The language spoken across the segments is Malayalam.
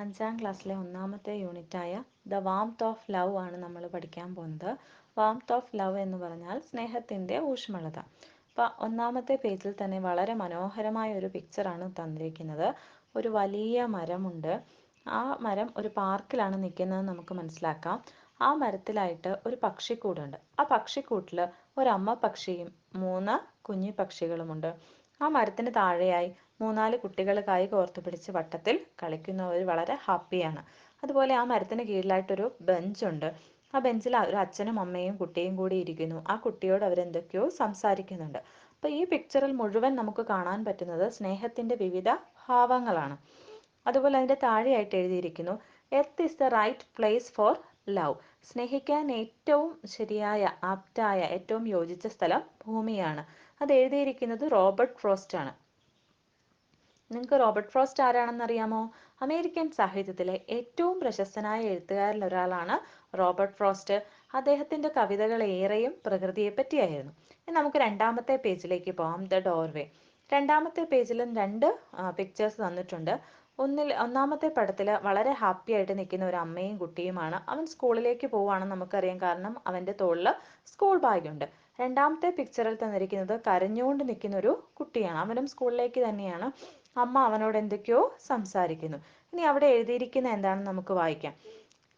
അഞ്ചാം ക്ലാസ്സിലെ ഒന്നാമത്തെ യൂണിറ്റായ ദ വാംത്ത് ഓഫ് ലവ് ആണ് നമ്മൾ പഠിക്കാൻ പോകുന്നത്. വാംത്ത് ഓഫ് ലവ് എന്ന് പറഞ്ഞാൽ സ്നേഹത്തിൻ്റെ ഊഷ്മളത. അപ്പോൾ ഒന്നാമത്തെ പേജിൽ തന്നെ വളരെ മനോഹരമായ ഒരു പിക്ചറാണ് തന്നിരിക്കുന്നത്. ഒരു വലിയ മരമുണ്ട്. ആ മരം ഒരു പാർക്കിലാണ് നിൽക്കുന്നത് നമുക്ക് മനസ്സിലാക്കാം. ആ മരത്തിലായിട്ട് ഒരു പക്ഷിക്കൂടുണ്ട്. ആ പക്ഷിക്കൂട്ടിൽ ഒരമ്മ പക്ഷിയും 3 കുഞ്ഞി പക്ഷികളുമുണ്ട്. ആ മരത്തിന് താഴെയായി 3-4 കുട്ടികൾ കൈ കോർത്ത് പിടിച്ച് വട്ടത്തിൽ കളിക്കുന്നവർ വളരെ ഹാപ്പിയാണ്. അതുപോലെ ആ മരത്തിന് കീഴിലായിട്ടൊരു ബെഞ്ചുണ്ട്. ആ ബെഞ്ചിൽ ഒരു അച്ഛനും അമ്മയും കുട്ടിയും കൂടി ഇരിക്കുന്നു. ആ കുട്ടിയോട് അവരെന്തൊക്കെയോ സംസാരിക്കുന്നുണ്ട്. അപ്പോൾ ഈ പിക്ചറിൽ മുഴുവൻ നമുക്ക് കാണാൻ പറ്റുന്നത് സ്നേഹത്തിൻ്റെ വിവിധ ഭാവങ്ങളാണ്. അതുപോലെ അതിൻ്റെ താഴെയായിട്ട് എഴുതിയിരിക്കുന്നു, earth is the right place for love. സ്നേഹിക്കാൻ ഏറ്റവും ശരിയായ, ആപ്റ്റായ, ഏറ്റവും യോജിച്ച സ്ഥലം ഭൂമിയാണ്. അത് എഴുതിയിരിക്കുന്നത് റോബർട്ട് ഫ്രോസ്റ്റ് ആണ്. നിങ്ങൾക്ക് റോബർട്ട് ഫ്രോസ്റ്റ് ആരാണെന്ന് അറിയാമോ? അമേരിക്കൻ സാഹിത്യത്തിലെ ഏറ്റവും പ്രശസ്തനായ എഴുത്തുകാരിൽ ഒരാളാണ് റോബർട്ട് ഫ്രോസ്റ്റ്. അദ്ദേഹത്തിൻ്റെ കവിതകൾ ഏറെയും പ്രകൃതിയെ പറ്റിയായിരുന്നു. ഇനി നമുക്ക് രണ്ടാമത്തെ പേജിലേക്ക് പോകാം. The doorway. രണ്ടാമത്തെ പേജിലും 2 പിക്ചേഴ്സ് തന്നിട്ടുണ്ട്. ഒന്നാമത്തെ പടത്തിൽ വളരെ ഹാപ്പി ആയിട്ട് നിൽക്കുന്ന ഒരു അമ്മയും കുട്ടിയുമാണ്. അവൻ സ്കൂളിലേക്ക് പോവുകയാണെന്ന് നമുക്കറിയാം, കാരണം അവൻ്റെ തോളിൽ സ്കൂൾ ബാഗുണ്ട്. രണ്ടാമത്തെ പിക്ചറിൽ തന്നിരിക്കുന്നത് കരഞ്ഞുകൊണ്ട് നിൽക്കുന്ന ഒരു കുട്ടിയാണ്. അവനും സ്കൂളിലേക്ക് തന്നെയാണ്. അമ്മ അവനോട് എന്തൊക്കെയോ സംസാരിക്കുന്നു. ഇനി അവിടെ എഴുതിയിരിക്കുന്ന എന്താണെന്ന് നമുക്ക് വായിക്കാം.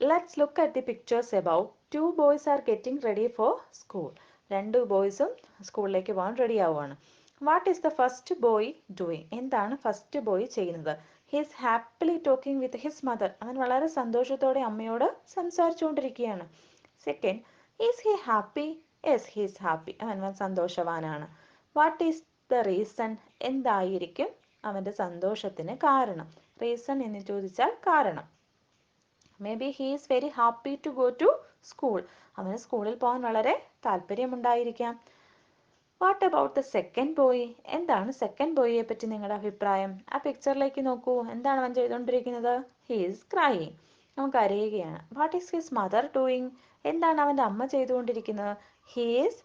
Let's look at the pictures above. 2 boys are getting ready for school. 2 ബോയ്സും സ്കൂളിലേക്ക് പോകാൻ റെഡി ആവുകയാണ്. What is the first boy doing? എന്താണ് ഫസ്റ്റ് ബോയ് ചെയ്യുന്നത്? He is happily talking with his mother. അവൻ വളരെ സന്തോഷത്തോടെ അമ്മയോട് സംസാരിച്ചുകൊണ്ടിരിക്കുകയാണ്. Second, is he happy? Yes, he is happy. അവൻ സന്തോഷവാനാണ്. What is the reason? എന്തായിരിക്കും അവൻ്റെ സന്തോഷത്തിന് കാരണം? റീസൺ എന്ന് ചോദിച്ചാൽ കാരണം. Maybe he is very happy to go to school. അവന് സ്കൂളിൽ പോകാൻ വളരെ താല്പര്യമുണ്ടായിരിക്കാം. What about the second boy? എന്താണ് സെക്കൻഡ് ബോയിയെ പറ്റി നിങ്ങളുടെ അഭിപ്രായം? ആ പിക്ചറിലേക്ക് നോക്കൂ. എന്താണ് അവൻ ചെയ്തുകൊണ്ടിരിക്കുന്നത്? He is crying. അവൻ കരയുകയാണ്. What is his mother doing? എന്താണ് അവൻ്റെ അമ്മ ചെയ്തുകൊണ്ടിരിക്കുന്നത്? He is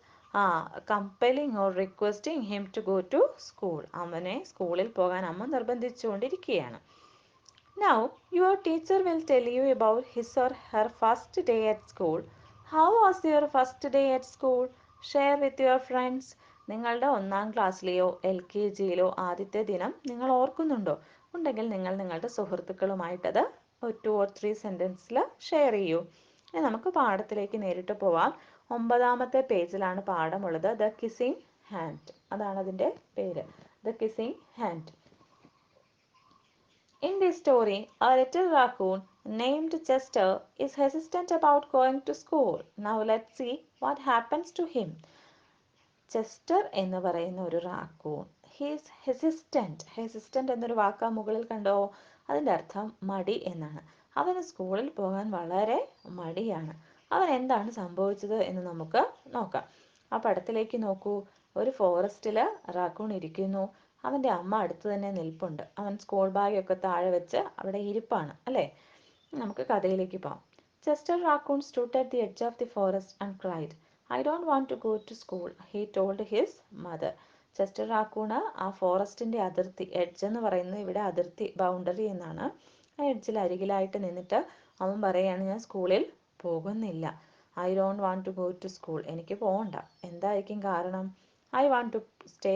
compelling or requesting him to go to school. അവനെ സ്കൂളിൽ പോകാൻ അമ്മ നിർബന്ധിച്ചുകൊണ്ടിരിക്കുകയാണ്. Now, your teacher will tell you about his or her first day at school. How was your first day at school? Share with your friends. നിങ്ങളുടെ 1-ാം ക്ലാസ്സിലെയോ LKGയിലോ ആദ്യത്തെ ദിനം നിങ്ങൾ ഓർക്കുന്നുണ്ടോ? ഉണ്ടെങ്കിൽ നിങ്ങൾ നിങ്ങളുടെ സുഹൃത്തുക്കളുമായിട്ടത് 2 or 3 സെൻറ്റൻസിൽ ഷെയർ ചെയ്യൂ. ഇനി നമുക്ക് പാഠത്തിലേക്ക് നേരിട്ട് പോവാം. 9-ാമത്തെ പേജിലാണ് പാഠമുള്ളത്. The kissing hand. അതാണ് അതിൻ്റെ പേര്. The kissing hand. In this story, a little raccoon named Chester is hesitant about going to school. Now let's see what happens to him. Chester എന്ന് പറയുന്ന ഒരു റാക്കൂൺ, ഹീസ് ഹെസിസ്റ്റൻ്റ് എന്നൊരു വാക്ക് മുകളിൽ കണ്ടോ? അതിൻ്റെ അർത്ഥം മടി എന്നാണ്. അവന് സ്കൂളിൽ പോകാൻ വളരെ മടിയാണ്. അവൻ എന്താണ് സംഭവിച്ചത് എന്ന് നമുക്ക് നോക്കാം. ആ പടത്തിലേക്ക് നോക്കൂ. ഒരു ഫോറസ്റ്റിൽ റാക്കൂൺ ഇരിക്കുന്നു. അവൻ്റെ അമ്മ അടുത്ത് തന്നെ നിൽപ്പുണ്ട്. അവൻ സ്കൂൾ ബാഗൊക്കെ താഴെ വെച്ച് അവിടെ ഇരിപ്പാണ് അല്ലേ? നമുക്ക് കഥയിലേക്ക് പോകാം. Chester Raccoon stood at the edge of the forest and cried, I don't want to go to school, he told his mother. Chester Raccoon ആ ഫോറസ്റ്റിൻ്റെ അതിർത്തി, എഡ്ജ് എന്ന് പറയുന്നത് ഇവിടെ അതിർത്തി, ബൗണ്ടറി എന്നാണ്. ആ എഡ്ജിൽ അരികിലായിട്ട് നിന്നിട്ട് അവൻ പറയുകയാണ്, ഞാൻ സ്കൂളിൽ പോകുന്നില്ല. I don't want to go to school. എനിക്ക് പോകണ്ട. എന്തായിരിക്കും കാരണം? I want to stay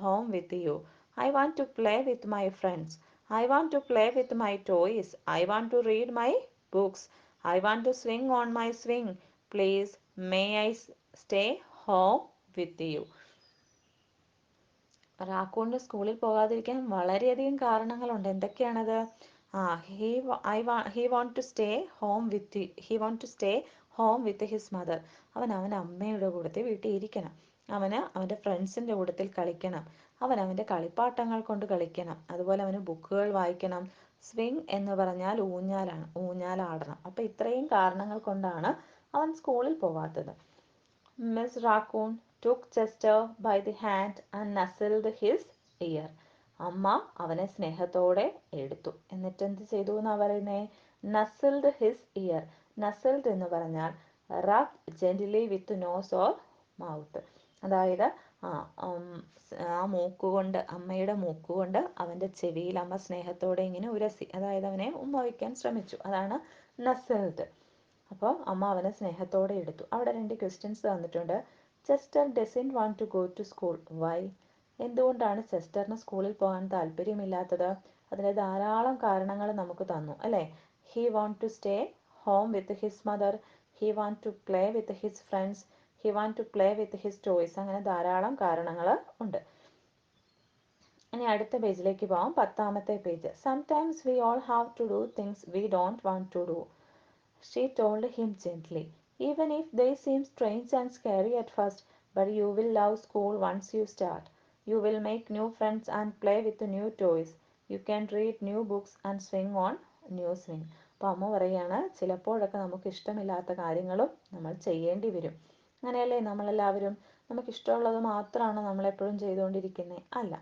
home with you. I want to play with my friends. I want to play with my toys. I want to read my books. I want to swing on my swing. Please, may I stay home with you? റാക്കൂണിന് സ്കൂളിൽ പോകാതിരിക്കാൻ വളരെയധികം കാരണങ്ങളുണ്ട്. എന്തൊക്കെയാണത്? He want to stay home with his mother. അവൻ്റെ അമ്മയുടെ കൂടത്തിൽ വീട്ടിൽ ഇരിക്കണം. അവൻ്റെ ഫ്രണ്ട്സിൻ്റെ കൂട്ടത്തിൽ കളിക്കണം. അവൻ്റെ കളിപ്പാട്ടങ്ങൾ കൊണ്ട് കളിക്കണം. അതുപോലെ അവന് ബുക്കുകൾ വായിക്കണം. സ്വിങ് എന്ന് പറഞ്ഞാൽ ഊഞ്ഞാലാണ്, ഊഞ്ഞാലാടണം. അപ്പോൾ ഇത്രയും കാരണങ്ങൾ കൊണ്ടാണ് അവൻ സ്കൂളിൽ പോവാത്തത്. Miss Raccoon took Chester by the hand and nuzzled his ear. അമ്മ അവനെ സ്നേഹത്തോടെ എടുത്തു. എന്നിട്ട് എന്ത് ചെയ്തു എന്നാ പറയുന്നേ? nuzzled his ear. nuzzled എന്ന് പറഞ്ഞാൽ rub gently with nose or mouth. അതായത് ആ ആ മൂക്കുകൊണ്ട്, അമ്മയുടെ മൂക്കുകൊണ്ട് അവൻ്റെ ചെവിയിൽ അമ്മ സ്നേഹത്തോടെ ഇങ്ങനെ ഉരസി, അതായത് അവനെ ഉമ്മ വയ്ക്കാൻ ശ്രമിച്ചു. അതാണ് നസൽഡ്. അപ്പോൾ അമ്മ അവനെ സ്നേഹത്തോടെ എടുത്തു. അവിടെ 2 ക്വസ്റ്റ്യൻസ് തന്നിട്ടുണ്ട്. Chester doesn't want to go to school, why? എന്തുകൊണ്ടാണ് ചെസ്റ്ററിന് സ്കൂളിൽ പോകാൻ താല്പര്യമില്ലാത്തത്? അതിന് ധാരാളം കാരണങ്ങൾ നമുക്ക് തന്നു അല്ലേ. He want to stay home with his mother, he want to play with his friends, he want to play with his toys. അങ്ങനെ ധാരാളം കാരണങ്ങൾ ഉണ്ട്. ഇനി അടുത്ത പേജിലേക്ക് പോകാം. 10ാമത്തെ page. Sometimes we all have to do things we don't want to do, she told him gently. Even if they seem strange and scary at first, but you will love school once you start. You will make new friends and play with new toys. You can read new books and swing on new swing. അപ്പോൾ അമ്മ പറയുകയാണ്, ചിലപ്പോഴൊക്കെ നമുക്ക് ഇഷ്ടമില്ലാത്ത കാര്യങ്ങളും നമ്മൾ ചെയ്യേണ്ടി വരും. അങ്ങനെയല്ലേ നമ്മളെല്ലാവരും? നമുക്കിഷ്ടമുള്ളത് മാത്രമാണ് നമ്മളെപ്പോഴും ചെയ്തുകൊണ്ടിരിക്കുന്നത്? അല്ല.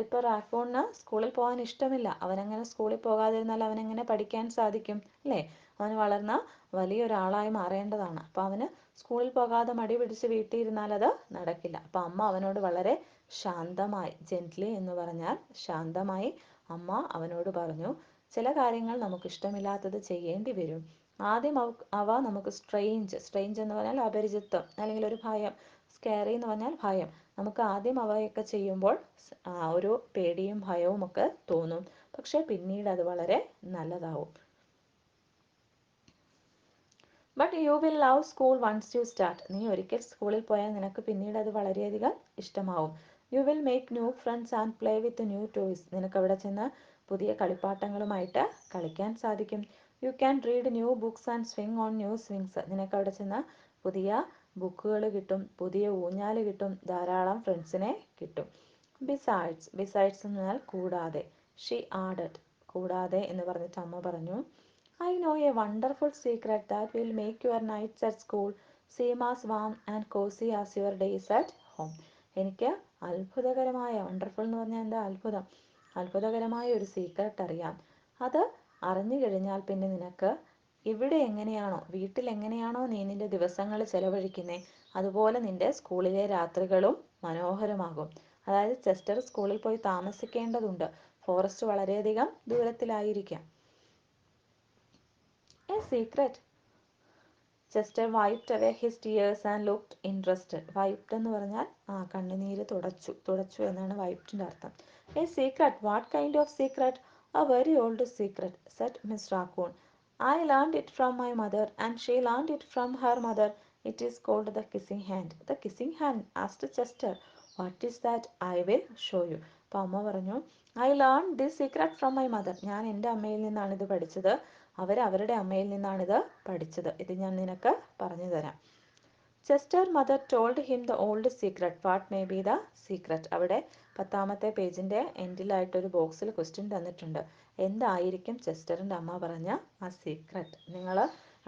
ഇപ്പോൾ റാക്കൂണിന് സ്കൂളിൽ പോകാൻ ഇഷ്ടമില്ല. അവനങ്ങനെ സ്കൂളിൽ പോകാതിരുന്നാൽ അവനെങ്ങനെ പഠിക്കാൻ സാധിക്കും അല്ലേ? അവന് വളർന്ന വലിയൊരാളായി മാറേണ്ടതാണ്. അപ്പോൾ അവന് സ്കൂളിൽ പോകാതെ മടി പിടിച്ച് വീട്ടിൽ ഇരുന്നാൽ അത് നടക്കില്ല. അപ്പോൾ അമ്മ അവനോട് വളരെ ശാന്തമായി, ജെന്റ്ലി എന്ന് പറഞ്ഞാൽ ശാന്തമായി അമ്മ അവനോട് പറഞ്ഞു, ചില കാര്യങ്ങൾ നമുക്ക് ഇഷ്ടമില്ലാത്തത് ചെയ്യേണ്ടി വരും. ആദ്യം അവ നമുക്ക് സ്ട്രെയിഞ്ച് എന്ന് പറഞ്ഞാൽ അപരിചിതം അല്ലെങ്കിൽ ഒരു ഭയം, സ്കാരി എന്ന് പറഞ്ഞാൽ ഭയം. നമുക്ക് ആദ്യം അവയൊക്കെ ചെയ്യുമ്പോൾ ഒരു പേടിയും ഭയവും ഒക്കെ തോന്നും. പക്ഷെ പിന്നീട് അത് വളരെ നല്ലതാവും. But you will love school once you start. നീ ഒരിക്കൽ സ്കൂളിൽ പോയാൽ നിനക്ക് പിന്നീട് അത് വളരെയധികം ഇഷ്ടമാവും. You will make new friends and play with new toys. നിനക്ക് അവിടെ ചെന്ന് പുതിയ കളിപ്പാട്ടങ്ങളുമായിട്ട് കളിക്കാൻ സാധിക്കും. You can read new books and swing on new swings. നിനക്ക് അവിടെ ചെന്ന് പുതിയ ബുക്കുകൾ കിട്ടും, പുതിയ ഊഞ്ഞാൽ കിട്ടും, ധാരാളം ഫ്രണ്ട്സിനെ കിട്ടും. ബിസൈഡ്സ് എന്ന് പറഞ്ഞാൽ കൂടാതെ. ഷീ ആഡഡ്, കൂടാതെ എന്ന് പറഞ്ഞിട്ട് അമ്മ പറഞ്ഞു, I know a wonderful secret that will make your nights at school seem as warm and cozy as your days at home. എനിക്ക് അത്ഭുതകരമായ, വണ്ടർഫുൾ എന്ന് പറഞ്ഞാൽ എന്താ? അത്ഭുതം. അത്ഭുതകരമായ ഒരു സീക്രട്ട് അറിയാം. അത് അറിഞ്ഞു കഴിഞ്ഞാൽ പിന്നെ നിനക്ക് ഇവിടെ എങ്ങനെയാണോ, വീട്ടിൽ എങ്ങനെയാണോ നീ നിന്റെ ദിവസങ്ങൾ ചെലവഴിക്കുന്നത്, അതുപോലെ നിന്റെ സ്കൂളിലെ രാത്രികളും മനോഹരമാകും. അതായത് ചെസ്റ്റർ സ്കൂളിൽ പോയി താമസിക്കേണ്ടതുണ്ട്. ഫോറസ്റ്റ് വളരെയധികം ദൂരത്തിലായിരിക്കാം. A secret. Chester wiped away his tears and looked interested. Wiped എന്ന് പറഞ്ഞാൽ കണ്ണുനീര് തുടച്ചു എന്നാണ് wipedന്റെ അർത്ഥം. A secret. What kind of secret? A very old secret, said Miss Raccoon. I learned it from my mother and she learned it from her mother. It is called the kissing hand. The kissing hand, asked Chester. What is that? I will show you. അപ്പോൾ അമ്മ പറഞ്ഞു, I learned this secret from my mother. ഞാൻ എൻ്റെ അമ്മയിൽ നിന്നാണ് ഇത് പഠിച്ചത്. അവരുടെ അമ്മയിൽ നിന്നാണിത് പഠിച്ചത്. ഇത് ഞാൻ നിനക്ക് പറഞ്ഞു തരാം. Chester mother told him the old secret. What may be the secret? അവിടെ 10ാമത്തെ പേജിന്റെ എൻഡിലായിട്ടൊരു ബോക്സിൽ ക്വസ്റ്റ്യൻ തന്നിട്ടുണ്ട്. എന്തായിരിക്കും ചെസ്റ്ററിന്റെ അമ്മ പറഞ്ഞ ആ സീക്രട്ട്? നിങ്ങൾ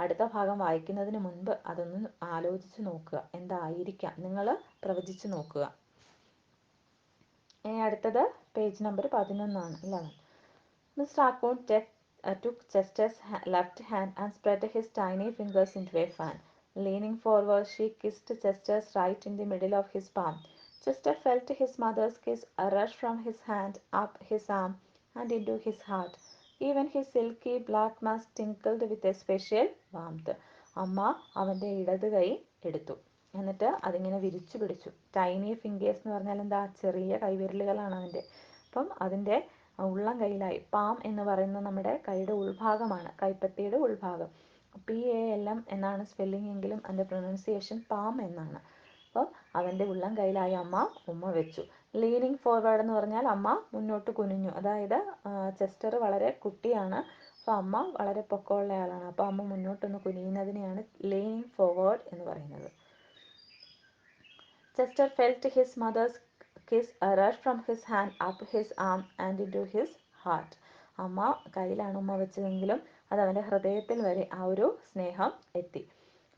അടുത്ത ഭാഗം വായിക്കുന്നതിന് മുൻപ് അതൊന്ന് ആലോചിച്ച് നോക്കുക. എന്തായിരിക്കാം? നിങ്ങൾ പ്രവചിച്ച് നോക്കുക. ഇനി അടുത്തത് പേജ് നമ്പർ 11 ആണ്. 11. Miss Raccoon took Chester's left hand and spread his tiny fingers into a fan. Leaning forward, she kissed Chester's right in the middle of his palm. Chester felt his mother's kiss rush from his hand up his arm and into his heart. Even his silky black mask tinkled with a special warmth. അമ്മ അവൻ്റെ ഇടത് കൈ എടുത്തു, എന്നിട്ട് അതിങ്ങനെ വിരിച്ചു പിടിച്ചു. ടൈനി ഫിംഗേഴ്സ് എന്ന് പറഞ്ഞാൽ എന്താ? ചെറിയ കൈവിരലുകളാണ് അവൻ്റെ. അപ്പം അതിൻ്റെ ഉള്ളം കൈയിലായി. പാം എന്ന് പറയുന്നത് നമ്മുടെ കൈയുടെ ഉൾഭാഗമാണ്, കൈപ്പത്തിയുടെ ഉൾഭാഗം. PALM എന്നാണ് സ്പെല്ലിംഗ് എങ്കിലും അതിൻ്റെ പ്രൊനൗൺസിയേഷൻ പാം എന്നാണ്. അപ്പോൾ അവൻ്റെ ഉള്ളം കൈയിലായി അമ്മ ഉമ്മ വെച്ചു. ലീനിങ് ഫോർവേഡ് എന്ന് പറഞ്ഞാൽ അമ്മ മുന്നോട്ട് കുനിഞ്ഞു. അതായത് ചെസ്റ്റർ വളരെ കുട്ടിയാണ്, അപ്പോൾ അമ്മ വളരെ പൊക്കമുള്ള ആളാണ്. അപ്പോൾ അമ്മ മുന്നോട്ടൊന്ന് കുനിയുന്നതിനെയാണ് ലീനിങ് ഫോർവേഡ് എന്ന് പറയുന്നത്. Chester felt his mother's kiss rush from his hand up his arm and into his heart. അമ്മ കയ്യിലാണ് ഉമ്മ വെച്ചതെങ്കിലും അത് അവൻ്റെ ഹൃദയത്തിൽ വരെ ആ ഒരു സ്നേഹം എത്തി.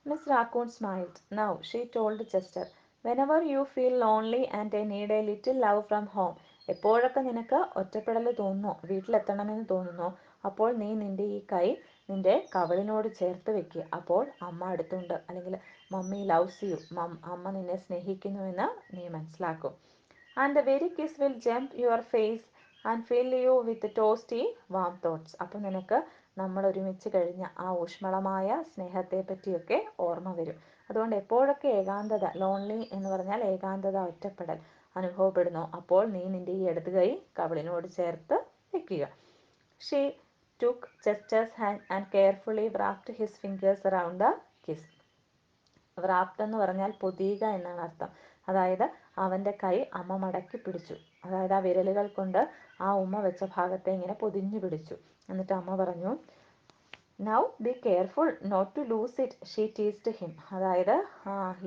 Miss Raccoon smiled. Now, she told Chester, whenever you feel lonely and need a little love from home, എപ്പോഴൊക്കെ നിനക്ക് ഒറ്റപ്പെടൽ തോന്നുന്നോ, വീട്ടിലെത്തണമെന്ന് തോന്നുന്നോ, അപ്പോൾ നീ നിന്റെ ഈ കൈ നിന്റെ കവിളിനോട് ചേർത്ത് വെക്കുക. അപ്പോൾ അമ്മ അടുത്തുണ്ട്, അല്ലെങ്കിൽ മമ്മി ലവ്സ് യു, അമ്മ നിന്നെ സ്നേഹിക്കുന്നുവെന്ന് നീ മനസ്സിലാക്കും. And the very kiss will jump your face and fill you with toasty warm thoughts. അപ്പം നിനക്ക് നമ്മൾ ഒരുമിച്ച് കഴിഞ്ഞ ആ ഊഷ്മളമായ സ്നേഹത്തെ പറ്റിയൊക്കെ ഓർമ്മ വരും. അതുകൊണ്ട് എപ്പോഴൊക്കെ ഏകാന്തത, ലോൺലി എന്ന് പറഞ്ഞാൽ ഏകാന്തത, ഒറ്റപ്പെടൽ അനുഭവപ്പെടുന്നു, അപ്പോൾ നീ നിന്റെ ഈ ഇടത് കൈ കവിളിനോട് ചേർത്ത് വെക്കുക. She took Chester's hand and carefully wrapped his fingers around the kiss. wrapped എന്ന് പറഞ്ഞാൽ പൊതിയുക എന്നാണ് അർത്ഥം. അതായത് അവൻ്റെ കൈ അമ്മ മടക്കി പിടിച്ചു. അതായത് ആ വിരലുകൾ കൊണ്ട് ആ ഉമ്മ വെച്ച ഭാഗത്തെ ഇങ്ങനെ പൊതിഞ്ഞു പിടിച്ചു. എന്നിട്ട് അമ്മ പറഞ്ഞു, now be careful not to lose it, she teased him. അതായത്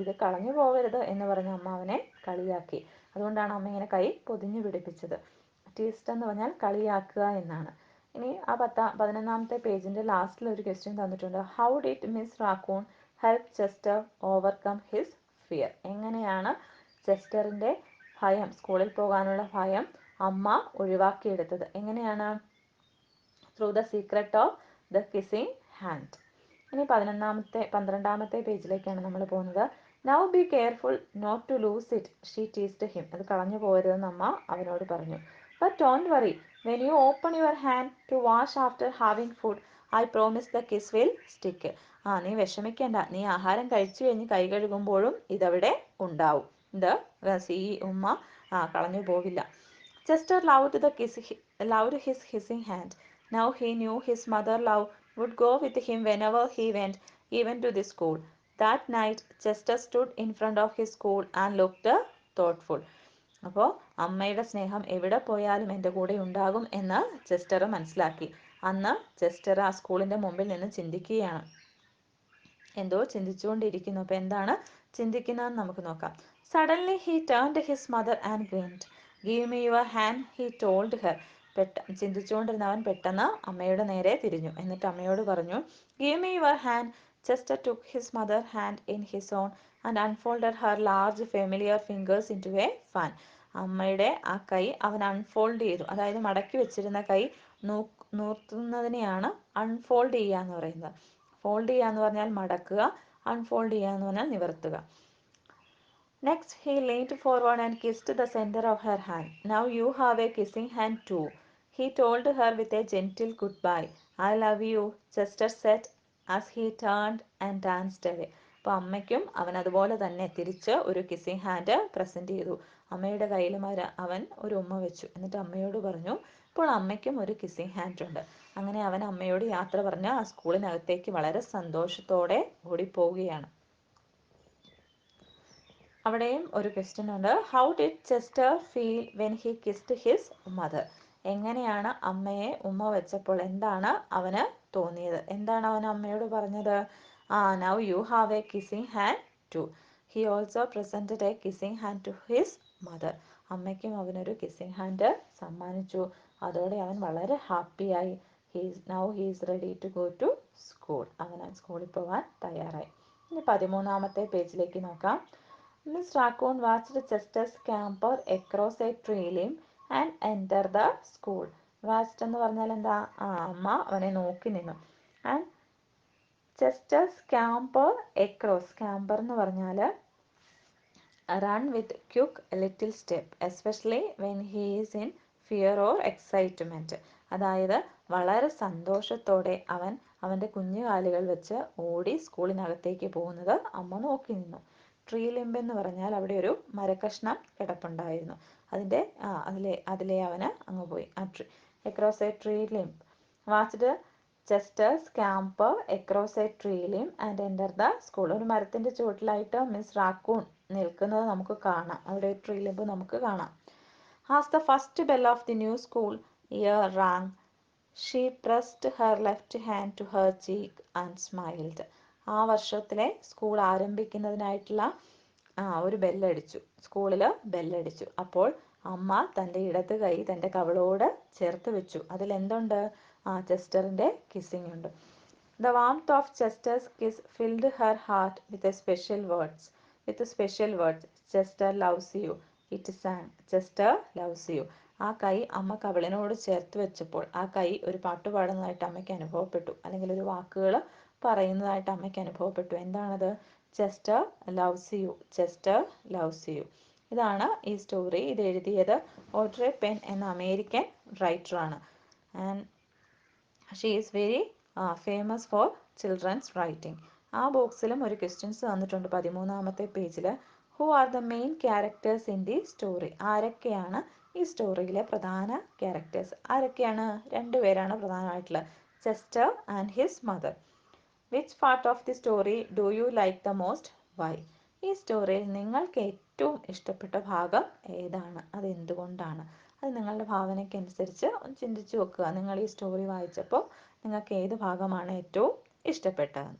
ഇത് കളഞ്ഞു പോകരുത് എന്ന് പറഞ്ഞ അമ്മ അവനെ കളിയാക്കി. അതുകൊണ്ടാണ് അമ്മ ഇങ്ങനെ കൈ പൊതിഞ്ഞു പിടിപ്പിച്ചത്. ടീസ്ഡ് എന്ന് പറഞ്ഞാൽ കളിയാക്കുക എന്നാണ്. ഇനി ആ 11ാമത്തെ പേജിൻ്റെ ലാസ്റ്റിൽ ഒരു ക്വസ്റ്റ്യൻ തന്നിട്ടുണ്ട്. How did Miss Raccoon help Chester overcome his fear? എങ്ങനെയാണ് ചെസ്റ്ററിൻ്റെ ഭയം, സ്കൂളിൽ പോകാനുള്ള ഭയം അമ്മ ഒഴിവാക്കിയെടുത്തത്? എങ്ങനെയാണ്? Through the secret of the kissing hand. ഇനി 12ാമത്തെ പേജിലേക്കാണ് നമ്മൾ പോകുന്നത്. Now be careful not to lose it, she teased him. അത് കളഞ്ഞു പോകരുതെന്ന് അമ്മ അവനോട് പറഞ്ഞു. But don't worry, when you open your hand to wash after having food, I promise the kiss will stick. നീ വിഷമിക്കേണ്ട, നീ ആഹാരം കഴിച്ചു കഴിഞ്ഞ് കൈ കഴുകുമ്പോഴും ഇതവിടെ ഉണ്ടാവും. ഇത് ഈ ഉമ്മ കളഞ്ഞു പോവില്ല. Chester loved his kissing hand. Now he knew his mother love would go with him whenever he went, even to the school. That night, Chester stood in front of his school and looked thoughtful. അപ്പോൾ അമ്മയുടെ സ്നേഹം എവിടെ പോയാലും എൻ്റെ കൂടെ ഉണ്ടാകും എന്ന് ചെസ്റ്റർ മനസ്സിലാക്കി. അന്ന് ചെസ്റ്റർ ആ സ്കൂളിൻ്റെ മുമ്പിൽ നിന്ന് ചിന്തിക്കുകയാണ്, എന്തോ ചിന്തിച്ചുകൊണ്ടിരിക്കുന്നു. അപ്പോൾ എന്താണ് ചിന്തിക്കുന്നതെന്ന് നമുക്ക് നോക്കാം. Suddenly he turned his mother and grinned. Give me your hand, he told her. ചിന്തിച്ചുകൊണ്ടിരുന്നവൻ പെട്ടെന്ന് അമ്മയുടെ നേരെ തിരിഞ്ഞു. എന്നിട്ട് അമ്മയോട് പറഞ്ഞു, give me your hand. Chester took his mother hand in his own and unfolded her large familiar fingers into a fan. അമ്മയുടെ ആ കൈ അവൻ അൺഫോൾഡ് ചെയ്തു. അതായത് മടക്കി വെച്ചിരുന്ന കൈ നൂർത്തുന്നതിനെയാണ് അൺഫോൾഡ് ചെയ്യുക എന്ന് പറയുന്നത്. ഫോൾഡ് ചെയ്യുക എന്ന് പറഞ്ഞാൽ മടക്കുക, അൺഫോൾഡ് ചെയ്യുക എന്ന് പറഞ്ഞാൽ നിവർത്തുക. Next, he leaned forward and kissed the center of her hand. Now you have a kissing hand too, he told her with a gentle goodbye. I love you, Chester said as he turned and danced away. അപ്പോൾ അമ്മയ്ക്കും അവൻ അതുപോലെ തന്നെ തിരിച്ച് ഒരു കിസ്സിങ് ഹാൻഡ് പ്രസൻറ്റ് ചെയ്തു. അമ്മയുടെ കയ്യിലും അവൻ ഒരു ഉമ്മ വെച്ചു. എന്നിട്ട് അമ്മയോട് പറഞ്ഞു, ഇപ്പോൾ അമ്മയ്ക്കും ഒരു കിസ്സിങ് ഹാൻഡ് ഉണ്ട്. അങ്ങനെ അവൻ അമ്മയോട് യാത്ര പറഞ്ഞ് ആ സ്കൂളിനകത്തേക്ക് വളരെ സന്തോഷത്തോടെ ഓടിപ്പോവുകയാണ്. അവിടെയും ഒരു ക്വസ്റ്റ്യൻ ഉണ്ട്. How did Chester feel when he kissed his mother? എങ്ങനെയാണ് അമ്മയെ ഉമ്മ വെച്ചപ്പോൾ എന്താണ് അവന് തോന്നിയത്? എന്താണ് അവൻ അമ്മയോട് പറഞ്ഞത്? Now you have a kissing hand too. He also presented a kissing hand to his mother. അമ്മയ്ക്കും അവനൊരു കിസ്സിങ് ഹാൻഡ് സമ്മാനിച്ചു. അതോടെ അവൻ വളരെ ഹാപ്പിയായി. Now he is ready to go to school. അവൻ സ്കൂളിൽ പോകാൻ തയ്യാറായി. ഇനി 13ാമത്തെ പേജിലേക്ക് നോക്കാം. Miss Raccoon watched Chester scamper across a tree limb and enter the school. Watched എന്ന് പറഞ്ഞാൽ എന്താ? അമ്മ അവനെ നോക്കി നിന്നു. And Chester scamper across. Scamper എന്ന് പറഞ്ഞാൽ run with quick little step, especially when he is in fear or excitement. അതായത് വളരെ സന്തോഷത്തോടെ അവൻ അവൻ്റെ കുഞ്ഞു കാലുകൾ വെച്ച് ഓടി സ്കൂളിനകത്തേക്ക് പോകുന്നത് അമ്മ നോക്കി നിന്നു. ട്രീ ലിംബ് എന്ന് പറഞ്ഞാൽ അവിടെ ഒരു മരക്കഷ്ണം കിടപ്പുണ്ടായിരുന്നു. അതിലെ അവന് അങ്ങ് പോയി. across a tree limb. Watched Chester scamper across a tree limb and enter the school. ഒരു മരത്തിൻ്റെ ചുവട്ടിലായിട്ട് മിസ് റാക്കൂൺ നിൽക്കുന്നത് നമുക്ക് കാണാം. അവിടെ ഒരു ട്രീ ലിംബ് നമുക്ക് കാണാം. As the first bell of the new school year rang, she pressed her left hand to her cheek and smiled. ആ വർഷത്തിലെ സ്കൂൾ ആരംഭിക്കുന്നതിനായിട്ടുള്ള ഒരു ബെല്ലടിച്ചു. സ്കൂളിൽ ബെല്ലടിച്ചു. അപ്പോൾ അമ്മ തൻ്റെ ഇടത് കൈ തൻ്റെ കവിളോട് ചേർത്ത് വെച്ചു. അതിലെന്തുണ്ട്? ചെസ്റ്ററിൻ്റെ കിസ്സിങ് ഉണ്ട്. The warmth of Chester's kiss filled her heart with special words. Chester loves you, it sang. Chester loves you. ആ കൈ അമ്മ കവിളിനോട് ചേർത്ത് വെച്ചപ്പോൾ ആ കൈ ഒരു പാട്ട് പാടുന്നതായിട്ട് അമ്മയ്ക്ക് അനുഭവപ്പെട്ടു, അല്ലെങ്കിൽ ഒരു വാക്കുകൾ പറയുന്നതായിട്ട് അമ്മയ്ക്ക് അനുഭവപ്പെട്ടു. എന്താണത്? Chester loves you, Chester loves you. ഇതാണ് ഈ സ്റ്റോറി. ഇത് എഴുതിയത് ഓഡ്രെ പെൻ എന്ന അമേരിക്കൻ റൈറ്ററാണ്. And she is very famous for children's writing. ആ ബോക്സിലും ഒരു ക്വസ്റ്റ്യൻസ് തന്നിട്ടുണ്ട് 13ാമത്തെ പേജിൽ. Who are the main characters in the story? ആരൊക്കെയാണ് ഈ സ്റ്റോറിയിലെ പ്രധാന ക്യാരക്ടേഴ്സ്? ആരൊക്കെയാണ്? 2 പേരാണ് പ്രധാനമായിട്ടുള്ളത്, Chester and his mother. Which part of the story do you like the most? Why? ഈ സ്റ്റോറിയിൽ നിങ്ങൾക്ക് ഏറ്റവും ഇഷ്ടപ്പെട്ട ഭാഗം ഏതാണ്? അത് എന്തുകൊണ്ടാണ്? അത് നിങ്ങളുടെ ഭാവനയ്ക്കനുസരിച്ച് ഒന്ന് ചിന്തിച്ചു വെക്കുക. നിങ്ങൾ ഈ സ്റ്റോറി വായിച്ചപ്പോൾ നിങ്ങൾക്ക് ഏത് ഭാഗമാണ് ഏറ്റവും ഇഷ്ടപ്പെട്ടത്?